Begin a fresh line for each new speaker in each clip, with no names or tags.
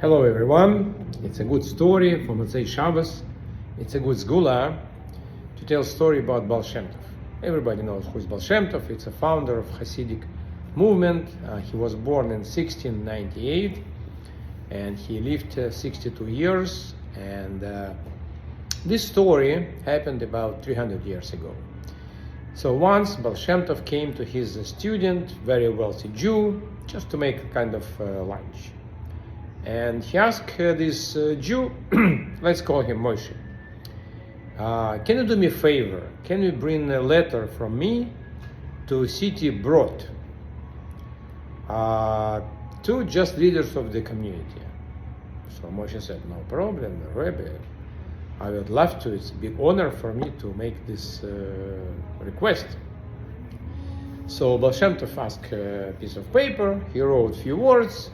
Hello everyone, it's a good story for Motzei Shabbos. It's a good sgula to tell a story about Baal-Shem. Everybody knows who is Baal-Shem. It's a founder of Hasidic movement. He was born in 1698 and he lived 62 years. And this story happened about 300 years ago. So once Baal-Shem came to his student, very wealthy Jew, just to make a kind of lunch. And he asked this Jew, let's call him Moshe, can you do me a favor? Can you bring a letter from me to city Brod, to just leaders of the community? So Moshe said, no problem, Rebbe, I would love to. It's a big honor for me to make this request. So Baal-Shem asked a piece of paper, he wrote a few words,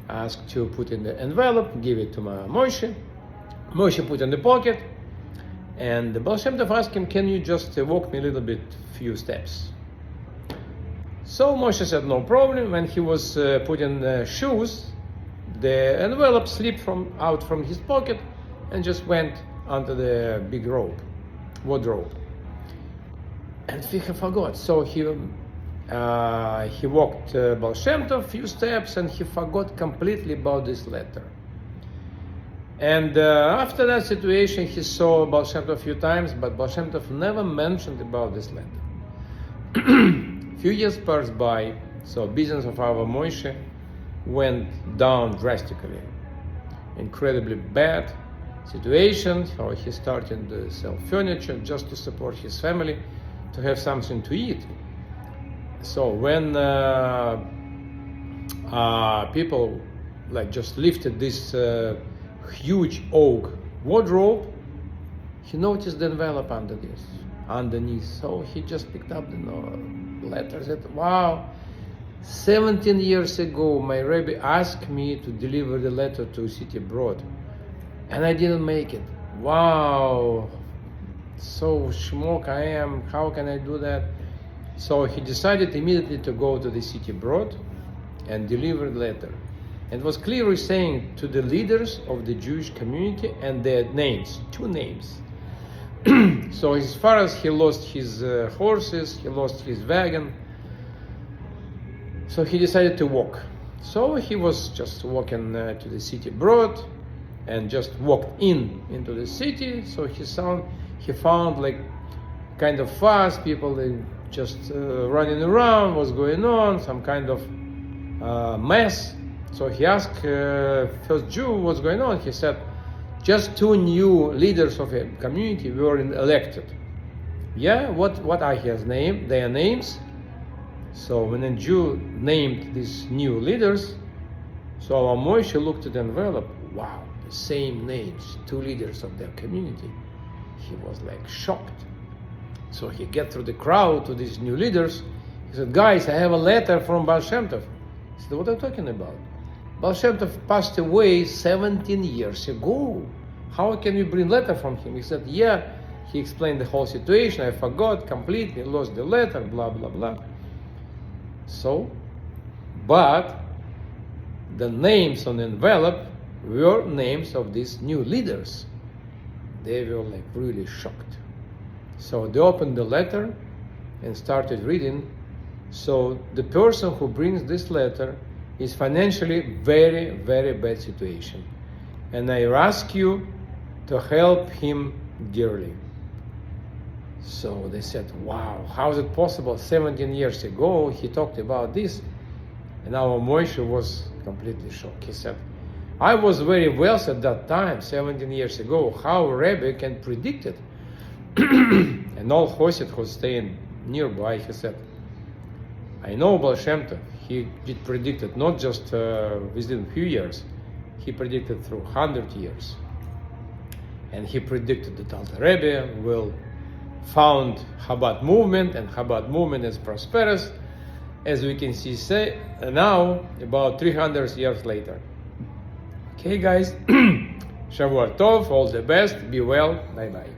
asked to put in the envelope, give it to Moshe. Moshe put in the pocket, and the Baal-Shem asked him, can you just walk me a little bit, few steps? So Moshe said, no problem. When he was putting the shoes, the envelope slipped out from his pocket and just went onto the big wardrobe. And he forgot. So he walked Baal-Shem a few steps and he forgot completely about this letter. And after that situation, he saw Baal-Shem a few times, but Baal-Shem never mentioned about this letter. Few years passed by, so business of our Moshe went down drastically. Incredibly bad situation. So he started to sell furniture just to support his family, to have something to eat. So when people just lifted this huge oak wardrobe, he noticed the envelope underneath. So he just picked up the letter, said, wow, 17 years ago my Rebbe asked me to deliver the letter to city Brod, and I didn't make it. Wow, so schmuck I am, how can I do that? So he decided immediately to go to the city Brod and deliver the letter. And was clearly saying to the leaders of the Jewish community and their names, 2 names. So as far as he lost his horses, he lost his wagon, so he decided to walk. So he was just walking to the city Brod and just walked into the city. So he found like kind of fast people, they just running around, what's going on, some kind of mess. So he asked first Jew what's going on. He said, just 2 new leaders of a community were elected. Yeah, what are their names? So when a Jew named these new leaders, so Moshe looked at the envelope, wow, the same names, 2 leaders of their community. He was like shocked. So he get through the crowd to these new leaders. He said, guys, I have a letter from Baal-Shem. He said, what are you talking about? Baal-Shem passed away 17 years ago. How can we bring letter from him? He said, yeah. He explained the whole situation. I forgot completely, lost the letter, blah, blah, blah. So, but the names on the envelope were names of these new leaders. They were like really shocked. So they opened the letter and started reading. So the person who brings this letter is financially very, very bad situation. And I ask you to help him dearly. So they said, wow, how is it possible? 17 years ago he talked about this. And our Moshe was completely shocked. He said, I was very wealthy at that time, 17 years ago. How Rebbe can predict it? And all Chosid who was staying nearby, he said, I know Baal-Shem, he did predict it not just within a few years, he predicted through 100 years. And he predicted that Alter Rebbe will found Chabad movement, and Chabad movement is prosperous, as we can see now, about 300 years later. Okay guys, Shavua Tov, all the best, be well, bye bye.